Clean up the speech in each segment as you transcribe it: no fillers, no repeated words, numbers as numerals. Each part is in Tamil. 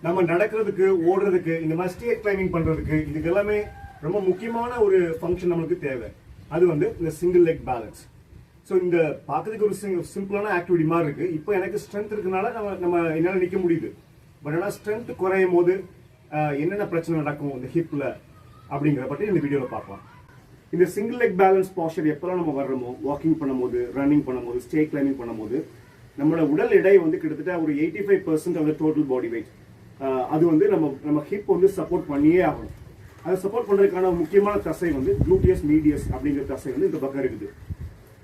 நம்ம நடக்கிறதுக்கு ஓடுறதுக்கு இந்த மாதிரி ஸ்டேட் கிளைம்பிங் பண்றதுக்கு இதுக்கு எல்லாமே ரொம்ப முக்கியமான ஒரு ஃபங்க்ஷன் நம்மளுக்கு தேவை. அது வந்து இந்த சிங்கிள் லெக் பேலன்ஸ். ஸோ இந்த பார்க்கறதுக்கு ஒரு சிம்பிளான ஆக்டிவிட்டி மாதிரி இருக்கு. இப்போ எனக்கு ஸ்ட்ரென்த் இருக்கனால நம்ம என்னால் நிற்க முடியுது. பட் ஆனால் ஸ்ட்ரென்த் குறையும் போது என்னென்ன பிரச்சனை நடக்கும் இந்த ஹிப்ல அப்படிங்கிற பற்றி இந்த வீடியோவில் பார்க்கலாம். இந்த சிங்கிள் லெக் பேலன்ஸ் பாஸ்டர் எப்பெல்லாம் நம்ம வர்றோமோ, வாக்கிங் பண்ணும்போது, ரன்னிங் பண்ணும்போது, ஸ்டேட் கிளைம்பிங் பண்ணும்போது நம்மளோட உடல் எடை வந்து கிட்டத்தட்ட ஒரு 85% of the total body weight. அது வந்து நம்ம ஹிப் வந்து சப்போர்ட் பண்ணியே ஆகணும். அதை சப்போர்ட் பண்ணுறதுக்கான முக்கியமான தசை வந்து குளூட்டியஸ் மீடியஸ் அப்படிங்கிற தசை வந்து இந்த பக்கம் இருக்குது.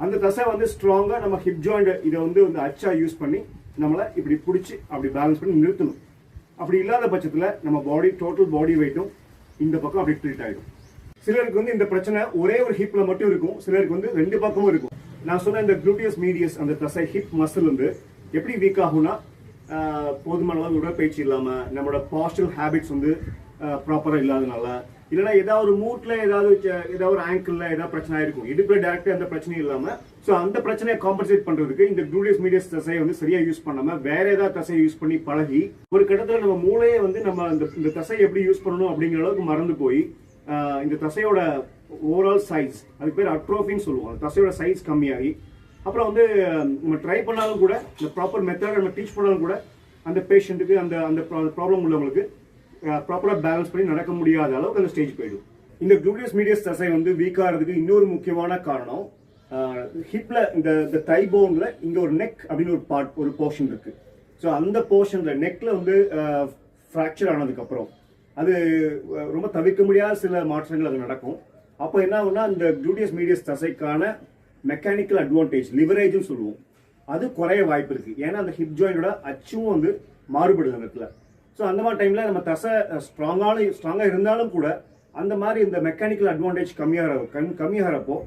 அந்த தசை வந்து ஸ்ட்ராங்காக நம்ம ஹிப் ஜாயிண்ட் இதை வந்து அச்சா யூஸ் பண்ணி நம்மளை இப்படி பிடிச்சி அப்படி பேலன்ஸ் பண்ணி நிறுத்தணும். அப்படி இல்லாத பட்சத்தில் நம்ம டோட்டல் பாடி வெயிட்டும் இந்த பக்கம் அப்படி ட்ரீட் ஆகிடும். சிலருக்கு வந்து இந்த பிரச்சனை ஒரே ஒரு ஹிப்ல மட்டும் இருக்கும், சிலருக்கு வந்து ரெண்டு பக்கமும் இருக்கும். நான் சொன்ன இந்த குளூட்டியஸ் மீடியஸ் அந்த தசை ஹிப் மசில் வந்து எப்படி வீக் ஆகும்னா, போதுமான அளவு உடற்பயிற்சி இல்லாம, நம்மளோட பாஸ்டல் ஹேபிட்ஸ் வந்து ப்ராப்பரா இல்லாதனால, இல்லைன்னா ஏதாவது ஒரு மூட்ல ஏதாவது ஒரு ஆங்கிள் ஏதாவது பிரச்சனை இருக்கும். இடுப்புல டேரக்டா அந்த பிரச்சனையும் இல்லாம, ஸோ அந்த பிரச்சனையை காம்பன்சேட் பண்றதுக்கு இந்த குளூட்டியஸ் மீடியஸ் தசையை வந்து சரியா யூஸ் பண்ணாம வேற ஏதாவது தசையை யூஸ் பண்ணி பழகி ஒரு கட்டத்துல நம்ம மூளையை வந்து நம்ம இந்த தசையை எப்படி யூஸ் பண்ணணும் அப்படிங்கிற அளவுக்கு மறந்து போய் இந்த தசையோட ஓவரால் சைஸ், அதுக்கு பேர் அட்ரோஃபின்னு சொல்லுவோம், அந்த தசையோட சைஸ் கம்மியாகி அப்புறம் வந்து நம்ம ட்ரை பண்ணாலும் கூட இந்த ப்ராப்பர் மெத்தட் நம்ம டீச் பண்ணாலும் கூட அந்த பேஷண்ட்டுக்கு அந்த ப்ராப்ளம் உள்ளவங்களுக்கு ப்ராப்பராக பேலன்ஸ் பண்ணி நடக்க முடியாத அளவுக்கு அந்த ஸ்டேஜ் போயிடும். இந்த குளூட்டியஸ் மீடியஸ் தசை வந்து வீக் ஆகிறதுக்கு இன்னொரு முக்கியமான காரணம், ஹிப்ல இந்த தை போன்ல இங்க ஒரு நெக் அப்படின்னு ஒரு போர்ஷன் இருக்கு. ஸோ அந்த போர்ஷன்ல நெக்ல வந்து ஃப்ராக்சர் ஆனதுக்கு அப்புறம் அது ரொம்ப தவிர்க்க முடியாத சில மாற்றங்கள் அது நடக்கும். அப்போ என்ன ஆகும்னா, இந்த குளூட்டியஸ் மீடியஸ் தசைக்கான மெக்கானிக்கல் அட்வான்டேஜ், லிவரேஜ்னு சொல்லுவோம், அது குறைய வாய்ப்பு இருக்கு. ஏன்னா அந்த ஹிப் ஜாயிண்டோட அச்சும் வந்து மாறுபடுது அந்த இடத்துல. ஸோ அந்த மாதிரி டைம்ல நம்ம தசை ஸ்ட்ராங்கா இருந்தாலும் கூட அந்த மாதிரி இந்த மெக்கானிக்கல் அட்வான்டேஜ் கம்மியாகிறப்போ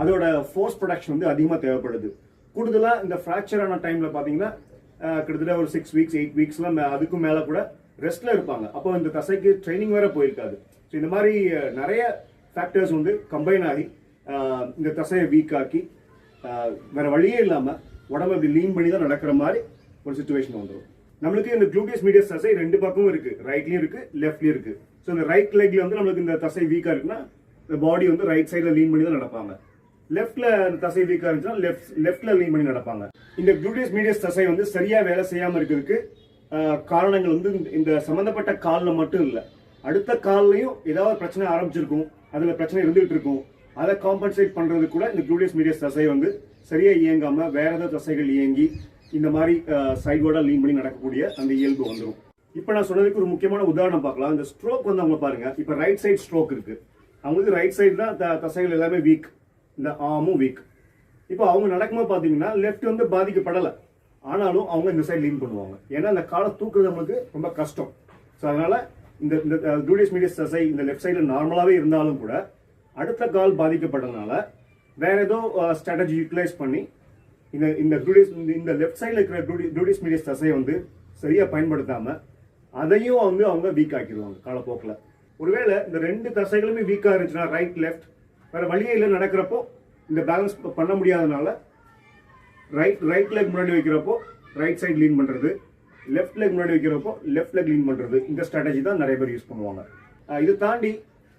அதோட ஃபோர்ஸ் ப்ரொடக்ஷன் வந்து அதிகமாக தேவைப்படுது. கூடுதலாக இந்த ஃப்ராக்சர் ஆன டைம்ல பார்த்தீங்கன்னா கிட்டத்தட்ட ஒரு 6 வீக்ஸ் 8 வீக்ஸ்லாம் அதுக்கும் மேலே கூட ரெஸ்ட்ல இருப்பாங்க. அப்போ இந்த தசைக்கு ட்ரைனிங் வேற போயிருக்காது. ஸோ இந்த மாதிரி நிறைய ஃபேக்டர்ஸ் வந்து கம்பைன் ஆகி இந்த தசையை வீக் ஆக்கி வேற வழியே இல்லாமல் உடம்பு இப்படி லீன் பண்ணி தான் நடக்கிற மாதிரி ஒரு சுச்சுவேஷன் வந்துடும். நம்மளுக்கு இந்த குளூட்டியஸ் மீடியஸ் தசை ரெண்டு பக்கமும் இருக்கு, ரைட்லயும் இருக்கு, லெஃப்ட்லயும் இருக்கு. ஸோ இந்த ரைட் லெக்ல வந்து நம்மளுக்கு இந்த தசை வீக்கா இருக்குன்னா இந்த பாடி வந்து ரைட் சைட்ல லீன் பண்ணி தான் நடப்பாங்க. லெஃப்ட்ல அந்த தசை வீக்கா இருந்துச்சுன்னா லெஃப்ட்ல லீன் பண்ணி நடப்பாங்க. இந்த குளூட்டியஸ் மீடியஸ் தசை வந்து சரியா வேலை செய்யாம இருக்கிறதுக்கு காரணங்கள் வந்து இந்த சம்பந்தப்பட்ட கால்ல மட்டும் இல்ல, அடுத்த கால்லையும் ஏதாவது பிரச்சனை ஆரம்பிச்சிருக்கும், அதுல பிரச்சனை இருந்துகிட்டு இருக்கும். அதை காம்பன்சேட் பண்றது கூட இந்த குளூட்டியஸ் மீடியஸ் தசை வந்து சரியா இயங்காம வேற ஏதாவது தசைகள் இயங்கி இந்த மாதிரி சைடோட லீன் பண்ணி நடக்கக்கூடிய அந்த இயல்பு வந்துடும். இப்போ நான் சொன்னதுக்கு ஒரு முக்கியமான உதாரணம் பார்க்கலாம். இந்த ஸ்ட்ரோக் வந்து அவங்க பாருங்க, இப்போ ரைட் சைடு ஸ்ட்ரோக் இருக்கு, அவங்களுக்கு ரைட் சைடு தான் தசைகள் எல்லாமே வீக், இந்த ஆர்மும் வீக். இப்போ அவங்க நடக்கும்போது பார்த்தீங்கன்னா லெஃப்ட் வந்து பாதிக்கப்படலை, ஆனாலும் அவங்க இந்த சைடு லீன் பண்ணுவாங்க. ஏன்னா அந்த காலை தூக்குறது அவங்களுக்கு ரொம்ப கஷ்டம். ஸோ அதனால இந்த குளூட்டியஸ் மீடியஸ் தசை இந்த லெஃப்ட் சைடில் நார்மலாகவே இருந்தாலும் கூட அடுத்த கால் பாதிக்கப்பட்டதுனால வேற ஏதோ ஸ்ட்ராட்டஜி யூட்டிலைஸ் பண்ணி இந்த லெஃப்ட் சைடில் இருக்கிற குளூட்டியஸ் மீடியஸ் தசையை வந்து சரியா பயன்படுத்தாம அதையும் வந்து அவங்க வீக் ஆக்கிடுவாங்க காலப்போக்கில். ஒருவேளை இந்த ரெண்டு தசைகளுமே வீக்கா இருந்துச்சுன்னா ரைட் லெஃப்ட் வேற வழியே இல்லை நடக்கிறப்போ இந்த பேலன்ஸ் பண்ண முடியாதனால ரைட் லெக் முன்னாடி வைக்கிறப்போ ரைட் சைடு லீன் பண்றது, லெஃப்ட் லெக் முன்னாடி வைக்கிறப்போ லெஃப்ட் லெக் லீன் பண்றது, இந்த ஸ்ட்ராட்டஜி தான் நிறைய பேர் யூஸ் பண்ணுவாங்க. இதை தாண்டி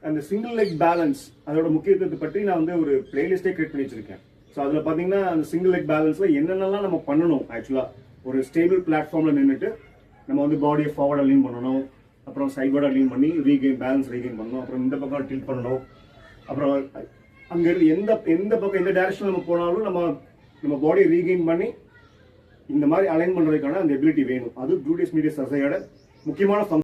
அந்த சிங்கிள் லெக் பேலன்ஸ் அதோட முக்கியத்துவத்தை பற்றி நான் வந்து ஒரு பிளேலிஸ்டே கிரியேட் பண்ணி வச்சிருக்கேன். ஸோ அதில் பார்த்தீங்கன்னா அந்த சிங்கிள் லெக் பேலன்ஸ்ல என்னென்னலாம் நம்ம பண்ணணும், ஆக்சுவலாக ஒரு ஸ்டேபிள் பிளாட்ஃபார்ம்ல நின்றுட்டு நம்ம வந்து பாடியை ஃபார்வர்டாக லீன் பண்ணணும், அப்புறம் சைட்வர்டாக லீன் பண்ணி பேலன்ஸ் ரீகெயின் பண்ணணும், அப்புறம் இந்த பக்கம் டில்ட் பண்ணணும், அப்புறம் அங்கேருந்து எந்த பக்கம் எந்த டைரக்ஷன் நம்ம போனாலும் நம்ம பாடியை ரீகெயின் பண்ணி இந்த மாதிரி அலைன் பண்ணுறதுக்கான அந்த எபிலிட்டி வேணும். அது குளூட்டியஸ் மீடியஸ் தசையோட முக்கியமான